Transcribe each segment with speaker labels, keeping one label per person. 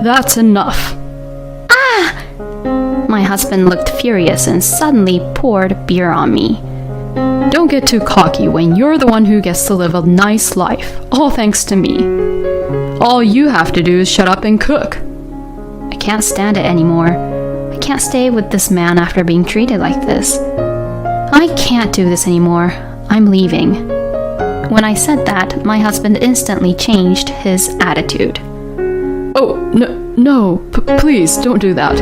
Speaker 1: That's enough.
Speaker 2: My husband looked furious and suddenly poured beer on me.
Speaker 1: Don't get too cocky when you're the one who gets to live a nice life, all thanks to me. All you have to do is shut up and cook.
Speaker 2: I can't stand it anymore. I can't stay with this man after being treated like this. I can't do this anymore. I'm leaving. When I said that, my husband instantly changed his attitude.
Speaker 1: Oh, no, please don't do that.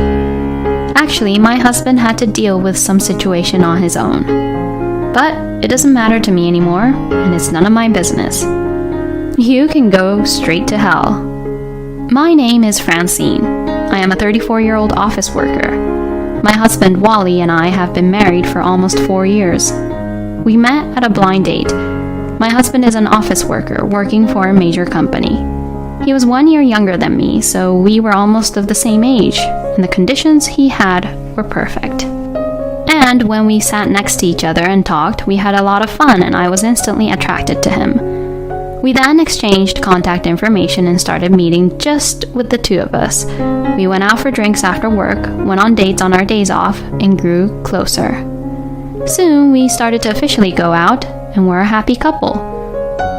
Speaker 2: Actually, my husband had to deal with some situation on his own. But it doesn't matter to me anymore, and it's none of my business. You can go straight to hell. My name is Francine. I am a 34-year-old office worker. My husband Wally and I have been married for almost 4 years. We met at a blind date. My husband is an office worker working for a major company. He was 1 year younger than me, so we were almost of the same age, and the conditions he had were perfect. And when we sat next to each other and talked, we had a lot of fun, and I was instantly attracted to him. We then exchanged contact information and started meeting just with the two of us. We went out for drinks after work, went on dates on our days off, and grew closer. Soon, we started to officially go out, and we're a happy couple.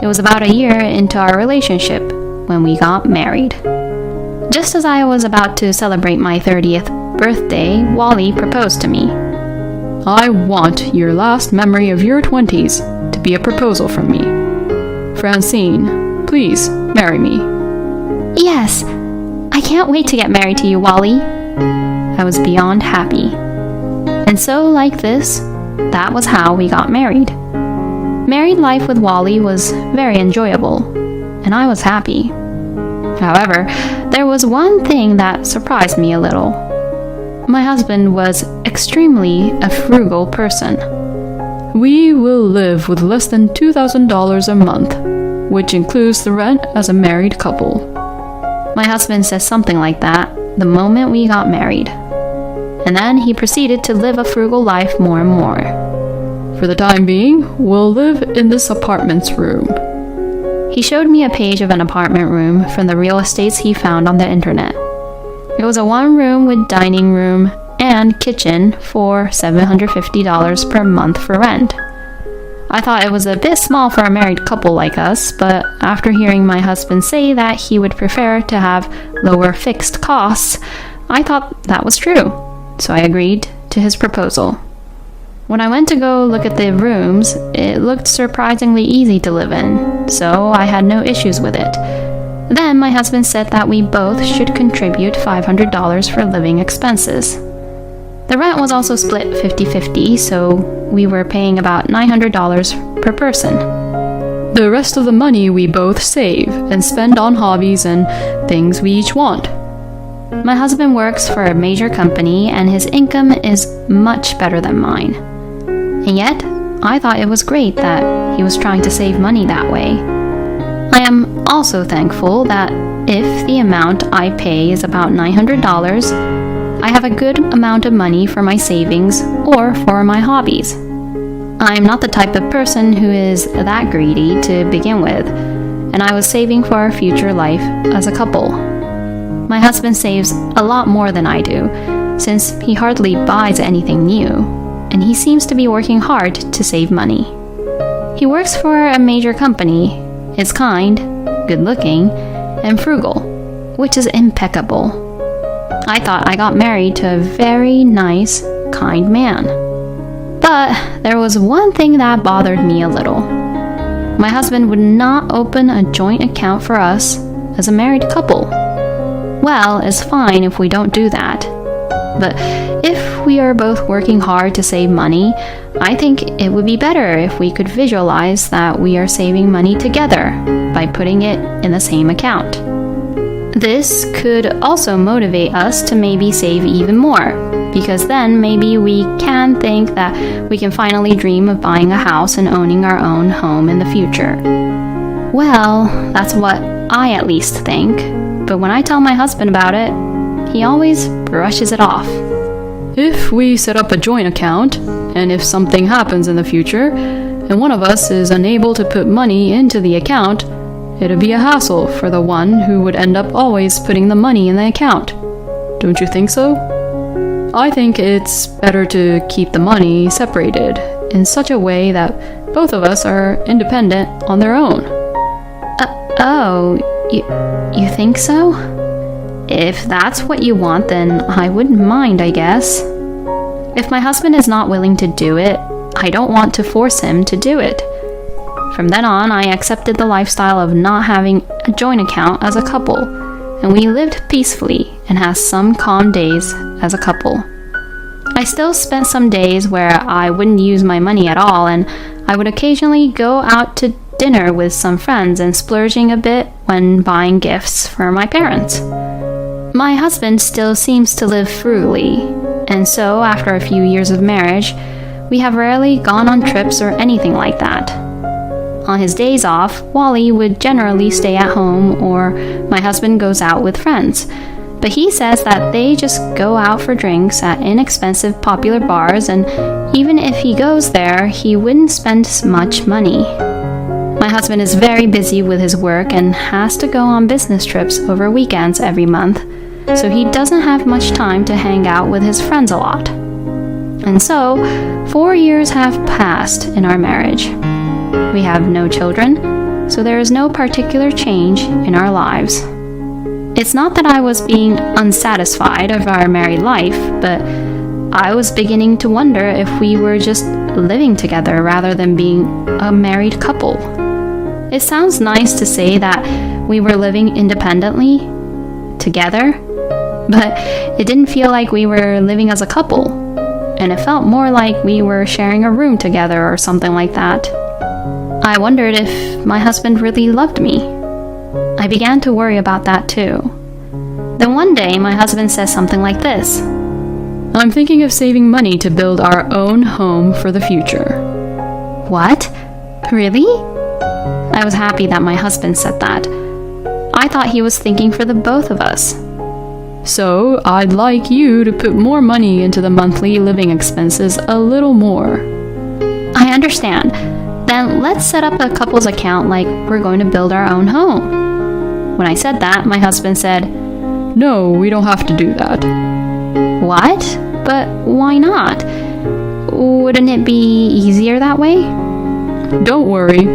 Speaker 2: It was about a year into our relationship when we got married. Just as I was about to celebrate my 30th birthday, Wally proposed to me.
Speaker 1: I want your last memory of your 20s to be a proposal from me. Francine, please marry me.
Speaker 2: Yes, I can't wait to get married to you, Wally. I was beyond happy. And so, like this, that was how we got married. Married life with Wally was very enjoyable, and I was happy. However, there was one thing that surprised me a little. My husband was extremely a frugal person.
Speaker 1: We will live with less than $2,000 a month, which includes the rent as a married couple.
Speaker 2: My husband said something like that the moment we got married. And then he proceeded to live a frugal life more and more.
Speaker 1: For the time being, we'll live in this apartment's room.
Speaker 2: He showed me a page of an apartment room from the real estates he found on the internet. It was a one-room with dining room and kitchen for $750 per month for rent. I thought it was a bit small for a married couple like us, but after hearing my husband say that he would prefer to have lower fixed costs, I thought that was true, so I agreed to his proposal. When I went to go look at the rooms, it looked surprisingly easy to live in, so I had no issues with it. Then my husband said that we both should contribute $500 for living expenses. The rent was also split 50-50, so we were paying about $900 per person.
Speaker 1: The rest of the money we both save and spend on hobbies and things we each want.
Speaker 2: My husband works for a major company and his income is much better than mine. And yet, I thought it was great that he was trying to save money that way. I am also thankful that if the amount I pay is about $900, I have a good amount of money for my savings or for my hobbies. I'm not the type of person who is that greedy to begin with, and I was saving for our future life as a couple. My husband saves a lot more than I do, since he hardly buys anything new, and he seems to be working hard to save money. He works for a major company, is kind, good-looking, and frugal, which is impeccable. I thought I got married to a very nice, kind man. But there was one thing that bothered me a little. My husband would not open a joint account for us as a married couple. Well, it's fine if we don't do that. But if we are both working hard to save money, I think it would be better if we could visualize that we are saving money together by putting it in the same account. This could also motivate us to maybe save even more, because then maybe we can think that we can finally dream of buying a house and owning our own home in the future. Well, that's what I at least think, but when I tell my husband about it, he always brushes it off.
Speaker 1: If we set up a joint account, and if something happens in the future, and one of us is unable to put money into the account, It'd be a hassle for the one who would end up always putting the money in the account. Don't you think so? I think it's better to keep the money separated in such a way that both of us are independent on their own.
Speaker 2: You think so? If that's what you want, then I wouldn't mind, I guess. If my husband is not willing to do it, I don't want to force him to do it. From then on, I accepted the lifestyle of not having a joint account as a couple, and we lived peacefully and had some calm days as a couple. I still spent some days where I wouldn't use my money at all, and I would occasionally go out to dinner with some friends and splurging a bit when buying gifts for my parents. My husband still seems to live frugally, and so after a few years of marriage, we have rarely gone on trips or anything like that. On his days off, Wally would generally stay at home or my husband goes out with friends. But he says that they just go out for drinks at inexpensive popular bars, and even if he goes there, he wouldn't spend much money. My husband is very busy with his work and has to go on business trips over weekends every month, so he doesn't have much time to hang out with his friends a lot. And so, 4 years have passed in our marriage. We have no children, so there is no particular change in our lives. It's not that I was being unsatisfied of our married life, but I was beginning to wonder if we were just living together rather than being a married couple. It sounds nice to say that we were living independently, together, but it didn't feel like we were living as a couple, and it felt more like we were sharing a room together or something like that. I wondered if my husband really loved me. I began to worry about that too. Then one day, my husband says something like this.
Speaker 1: I'm thinking of saving money to build our own home for the future.
Speaker 2: What? Really? I was happy that my husband said that. I thought he was thinking for the both of us.
Speaker 1: So, I'd like you to put more money into the monthly living expenses a little more.
Speaker 2: I understand. Then let's set up a couple's account like we're going to build our own home. When I said that, my husband said,
Speaker 1: No, we don't have to do that.
Speaker 2: What? But why not? Wouldn't it be easier that way?
Speaker 1: Don't worry.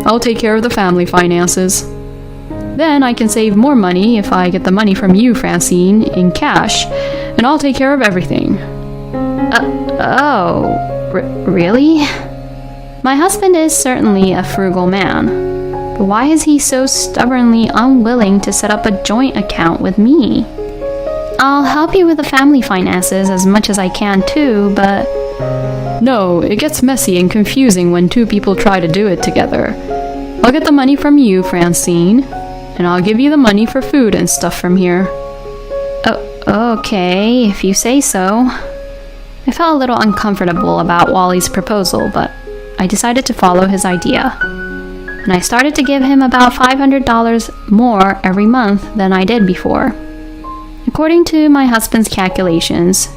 Speaker 1: I'll take care of the family finances. Then I can save more money if I get the money from you, Francine, in cash, and I'll take care of everything.
Speaker 2: Really? My husband is certainly a frugal man, but why is he so stubbornly unwilling to set up a joint account with me? I'll help you with the family finances as much as I can too, but...
Speaker 1: No, it gets messy and confusing when two people try to do it together. I'll get the money from you, Francine, and I'll give you the money for food and stuff from here.
Speaker 2: Okay, if you say so. I felt a little uncomfortable about Wally's proposal, but I decided to follow his idea. And I started to give him about $500 more every month than I did before. According to my husband's calculations,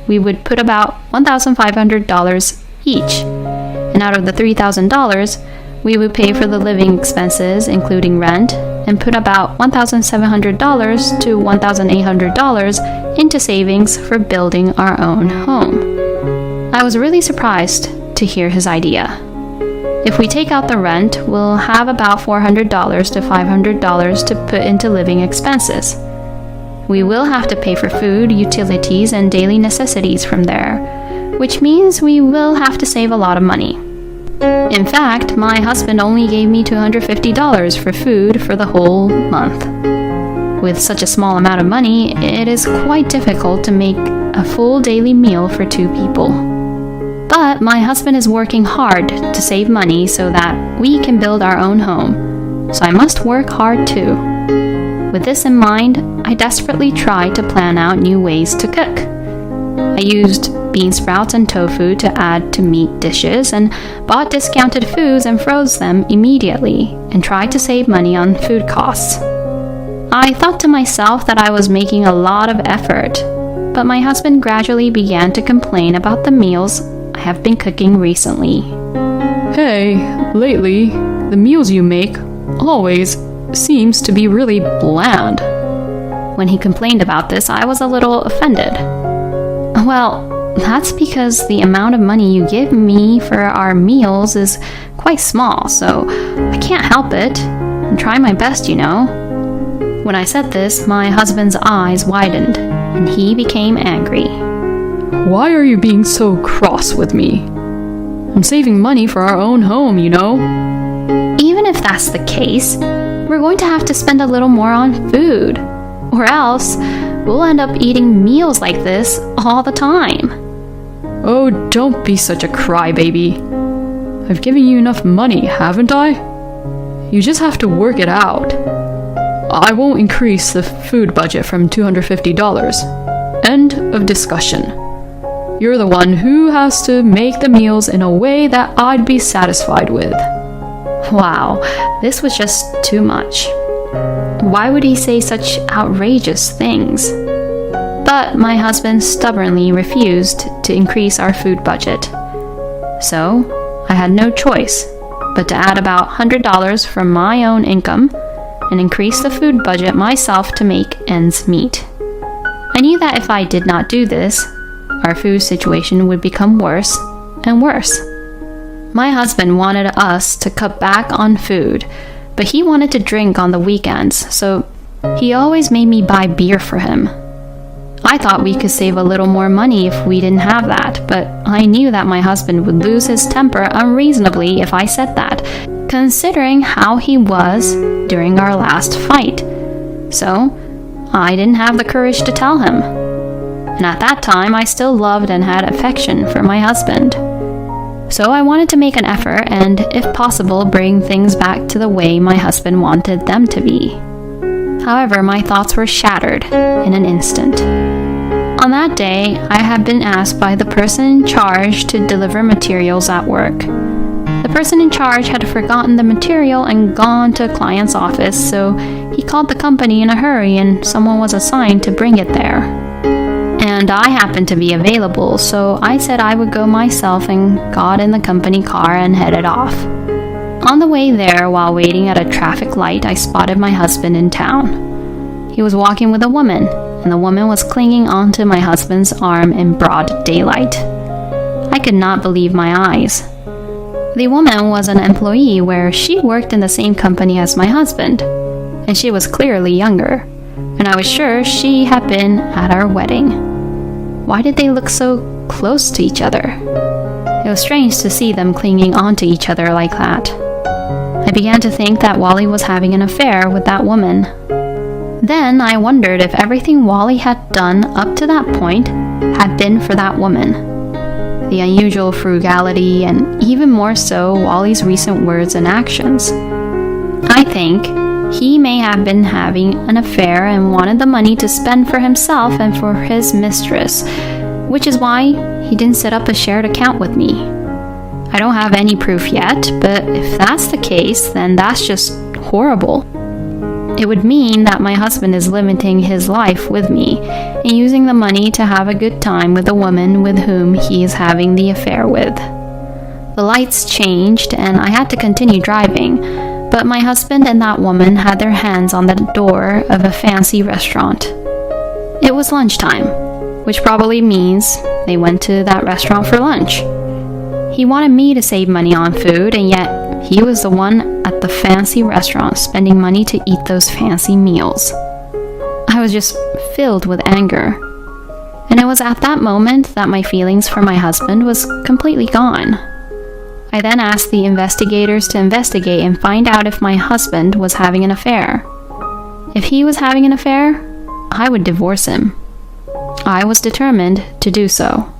Speaker 2: we would put about $1,500 each, and out of the $3,000, we would pay for the living expenses, including rent, and put about $1,700 to $1,800 into savings for building our own home. I was really surprised to hear his idea. If we take out the rent, we'll have about $400 to $500 to put into living expenses. We will have to pay for food, utilities, and daily necessities from there, which means we will have to save a lot of money. In fact, my husband only gave me $250 for food for the whole month. With such a small amount of money, it is quite difficult to make a full daily meal for two people. But my husband is working hard to save money so that we can build our own home, so I must work hard too. With this in mind, I desperately tried to plan out new ways to cook. I used bean sprouts and tofu to add to meat dishes and bought discounted foods and froze them immediately and tried to save money on food costs. I thought to myself that I was making a lot of effort, but my husband gradually began to complain about the meals I have been cooking recently.
Speaker 1: Hey, lately, the meals you make always seems to be really bland.
Speaker 2: When he complained about this, I was a little offended. Well, that's because the amount of money you give me for our meals is quite small, so I can't help it. I'm trying my best, you know. When I said this, my husband's eyes widened, and he became angry.
Speaker 1: Why are you being so cross with me? I'm saving money for our own home, you know.
Speaker 2: Even if that's the case, we're going to have to spend a little more on food, or else we'll end up eating meals like this all the time.
Speaker 1: Oh, don't be such a crybaby. I've given you enough money, haven't I? You just have to work it out. I won't increase the food budget from $250. End of discussion. You're the one who has to make the meals in a way that I'd be satisfied with.
Speaker 2: Wow, this was just too much. Why would he say such outrageous things? But my husband stubbornly refused to increase our food budget. So I had no choice but to add about $100 from my own income and increase the food budget myself to make ends meet. I knew that if I did not do this, our food situation would become worse and worse. My husband wanted us to cut back on food, but he wanted to drink on the weekends, so he always made me buy beer for him. I thought we could save a little more money if we didn't have that, but I knew that my husband would lose his temper unreasonably if I said that, considering how he was during our last fight. So I didn't have the courage to tell him. And at that time, I still loved and had affection for my husband. So I wanted to make an effort and, if possible, bring things back to the way my husband wanted them to be. However, my thoughts were shattered in an instant. On that day, I had been asked by the person in charge to deliver materials at work. The person in charge had forgotten the material and gone to a client's office, so he called the company in a hurry and someone was assigned to bring it there. And I happened to be available, so I said I would go myself and got in the company car and headed off. On the way there, while waiting at a traffic light, I spotted my husband in town. He was walking with a woman, and the woman was clinging onto my husband's arm in broad daylight. I could not believe my eyes. The woman was an employee where she worked in the same company as my husband, and she was clearly younger, and I was sure she had been at our wedding. Why did they look so close to each other? It was strange to see them clinging onto each other like that. I began to think that Wally was having an affair with that woman. Then I wondered if everything Wally had done up to that point had been for that woman. The unusual frugality, and even more so, Wally's recent words and actions. I think he may have been having an affair and wanted the money to spend for himself and for his mistress, which is why he didn't set up a shared account with me. I don't have any proof yet, but if that's the case, then that's just horrible. It would mean that my husband is limiting his life with me and using the money to have a good time with the woman with whom he is having the affair with. The lights changed and I had to continue driving, but my husband and that woman had their hands on the door of a fancy restaurant. It was lunchtime, which probably means they went to that restaurant for lunch. He wanted me to save money on food, and yet he was the one at the fancy restaurant spending money to eat those fancy meals. I was just filled with anger. And it was at that moment that my feelings for my husband was completely gone. I then asked the investigators to investigate and find out if my husband was having an affair. If he was having an affair, I would divorce him. I was determined to do so.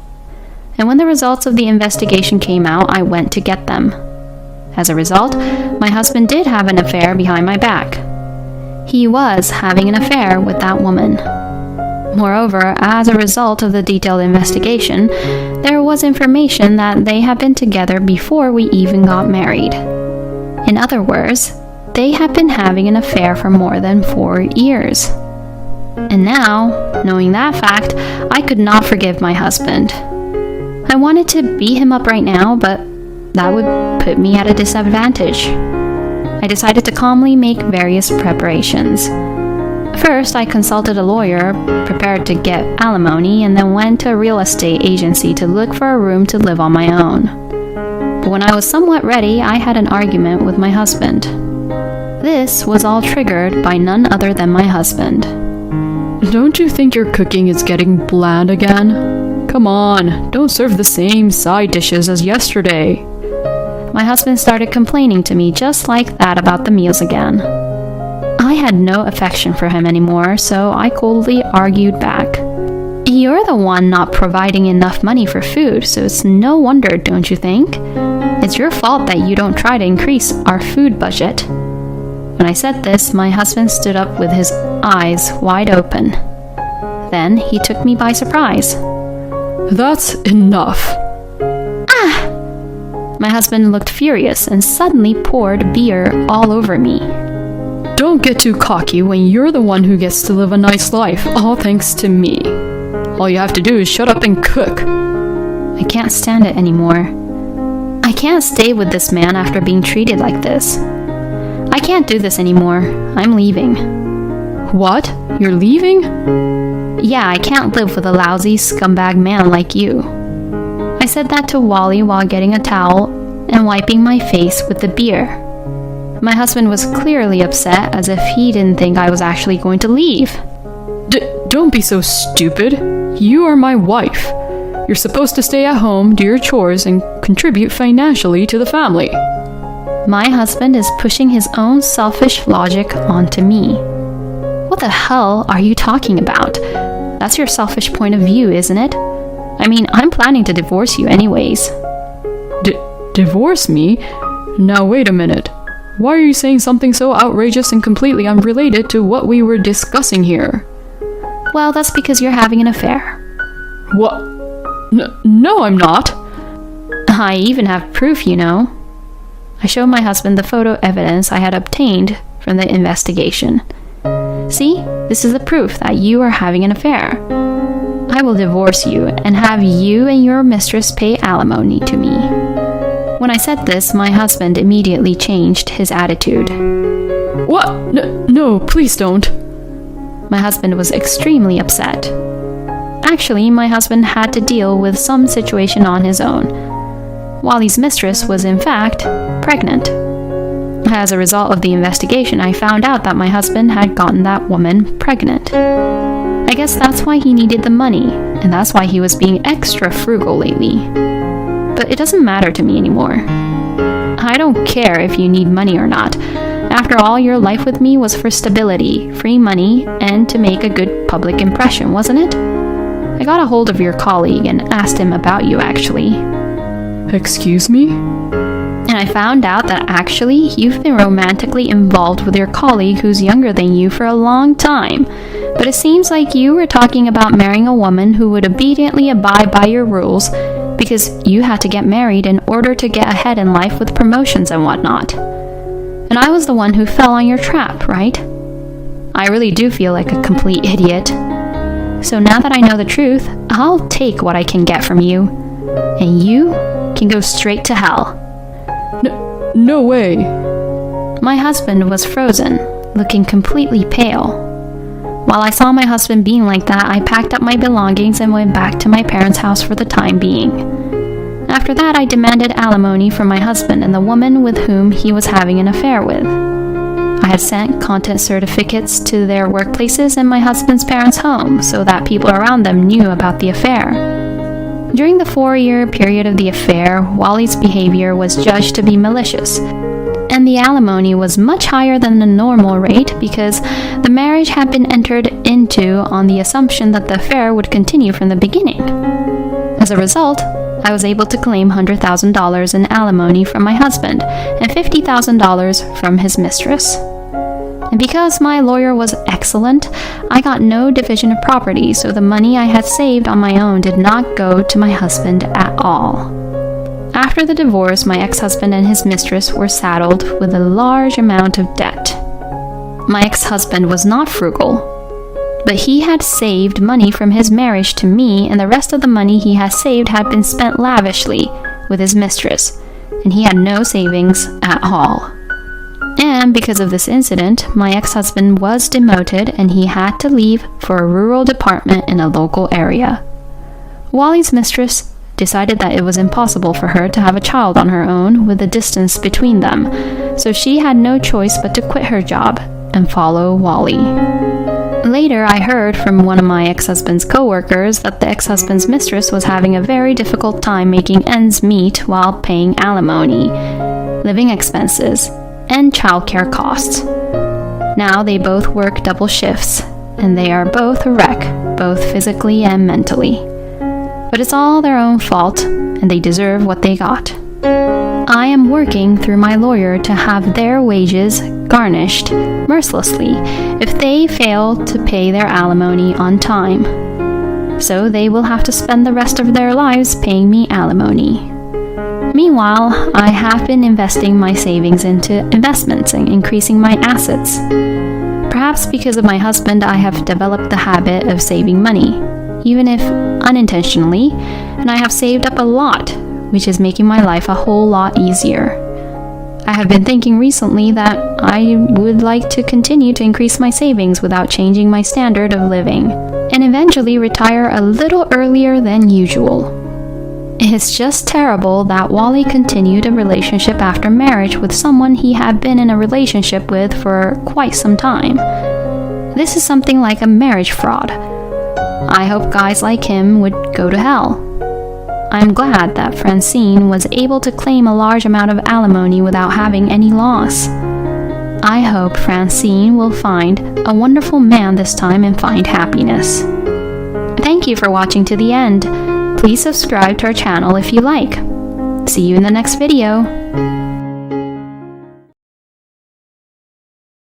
Speaker 2: And when the results of the investigation came out, I went to get them. As a result, my husband did have an affair behind my back. He was having an affair with that woman. Moreover, as a result of the detailed investigation, there was information that they had been together before we even got married. In other words, they had been having an affair for more than 4 years. And now, knowing that fact, I could not forgive my husband. I wanted to beat him up right now, but that would put me at a disadvantage. I decided to calmly make various preparations. First, I consulted a lawyer, prepared to get alimony, and then went to a real estate agency to look for a room to live on my own. But when I was somewhat ready, I had an argument with my husband. This was all triggered by none other than my husband.
Speaker 1: Don't you think your cooking is getting bland again? Come on, don't serve the same side dishes as yesterday.
Speaker 2: My husband started complaining to me just like that about the meals again. I had no affection for him anymore, so I coldly argued back. You're the one not providing enough money for food, so it's no wonder, don't you think? It's your fault that you don't try to increase our food budget. When I said this, my husband stood up with his eyes wide open. Then he took me by surprise.
Speaker 1: That's enough.
Speaker 2: My husband looked furious and suddenly poured beer all over me.
Speaker 1: Don't get too cocky when you're the one who gets to live a nice life, all thanks to me. All you have to do is shut up and cook.
Speaker 2: I can't stand it anymore. I can't stay with this man after being treated like this. I can't do this anymore. I'm leaving.
Speaker 1: What? You're leaving?
Speaker 2: Yeah, I can't live with a lousy scumbag man like you. I said that to Wally while getting a towel and wiping my face with the beer. My husband was clearly upset, as if he didn't think I was actually going to leave.
Speaker 1: Don't be so stupid. You are my wife. You're supposed to stay at home, do your chores, and contribute financially to the family.
Speaker 2: My husband is pushing his own selfish logic onto me. What the hell are you talking about? That's your selfish point of view, isn't it? I mean, I'm planning to divorce you anyways.
Speaker 1: Divorce me? Now wait a minute. Why are you saying something so outrageous and completely unrelated to what we were discussing here?
Speaker 2: Well, that's because you're having an affair.
Speaker 1: What? No, I'm not.
Speaker 2: I even have proof, you know. I showed my husband the photo evidence I had obtained from the investigation. See, this is the proof that you are having an affair. I will divorce you and have you and your mistress pay alimony to me. When I said this, my husband immediately changed his attitude.
Speaker 1: What? No, please don't.
Speaker 2: My husband was extremely upset. Actually, my husband had to deal with some situation on his own. Wally's mistress was, in fact, pregnant. As a result of the investigation, I found out that my husband had gotten that woman pregnant. I guess that's why he needed the money, and that's why he was being extra frugal lately. But it doesn't matter to me anymore. I don't care if you need money or not. After all, your life with me was for stability, free money, and to make a good public impression, wasn't it? I got a hold of your colleague and asked him about you, actually.
Speaker 1: Excuse me?
Speaker 2: And I found out that actually you've been romantically involved with your colleague who's younger than you for a long time. But it seems like you were talking about marrying a woman who would obediently abide by your rules because you had to get married in order to get ahead in life with promotions and whatnot. And I was the one who fell on your trap, right? I really do feel like a complete idiot. So now that I know the truth, I'll take what I can get from you. And you can go straight to hell.
Speaker 1: No way.
Speaker 2: My husband was frozen, looking completely pale. While I saw my husband being like that, I packed up my belongings and went back to my parents' house for the time being. After that, I demanded alimony from my husband and the woman with whom he was having an affair with. I had sent content certificates to their workplaces and my husband's parents' home so that people around them knew about the affair. During the 4-year period of the affair, Wally's behavior was judged to be malicious, and the alimony was much higher than the normal rate because the marriage had been entered into on the assumption that the affair would continue from the beginning. As a result, I was able to claim $100,000 in alimony from my husband and $50,000 from his mistress. And because my lawyer was excellent, I got no division of property, so the money I had saved on my own did not go to my husband at all. After the divorce, my ex-husband and his mistress were saddled with a large amount of debt. My ex-husband was not frugal, but he had saved money from his marriage to me, and the rest of the money he had saved had been spent lavishly with his mistress, and he had no savings at all. And because of this incident, my ex-husband was demoted and he had to leave for a rural department in a local area. Wally's mistress decided that it was impossible for her to have a child on her own with the distance between them, so she had no choice but to quit her job and follow Wally. Later, I heard from one of my ex-husband's co-workers that the ex-husband's mistress was having a very difficult time making ends meet while paying alimony, living expenses, and childcare costs. Now they both work double shifts, and they are both a wreck, both physically and mentally. But it's all their own fault, and they deserve what they got. I am working through my lawyer to have their wages garnished mercilessly if they fail to pay their alimony on time. So they will have to spend the rest of their lives paying me alimony. Meanwhile, I have been investing my savings into investments and increasing my assets. Perhaps because of my husband, I have developed the habit of saving money, even if unintentionally, and I have saved up a lot, which is making my life a whole lot easier. I have been thinking recently that I would like to continue to increase my savings without changing my standard of living, and eventually retire a little earlier than usual. It's just terrible that Wally continued a relationship after marriage with someone he had been in a relationship with for quite some time. This is something like a marriage fraud. I hope guys like him would go to hell. I'm glad that Francine was able to claim a large amount of alimony without having any loss. I hope Francine will find a wonderful man this time and find happiness. Thank you for watching to the end. Please subscribe to our channel if you like. See you in the next video.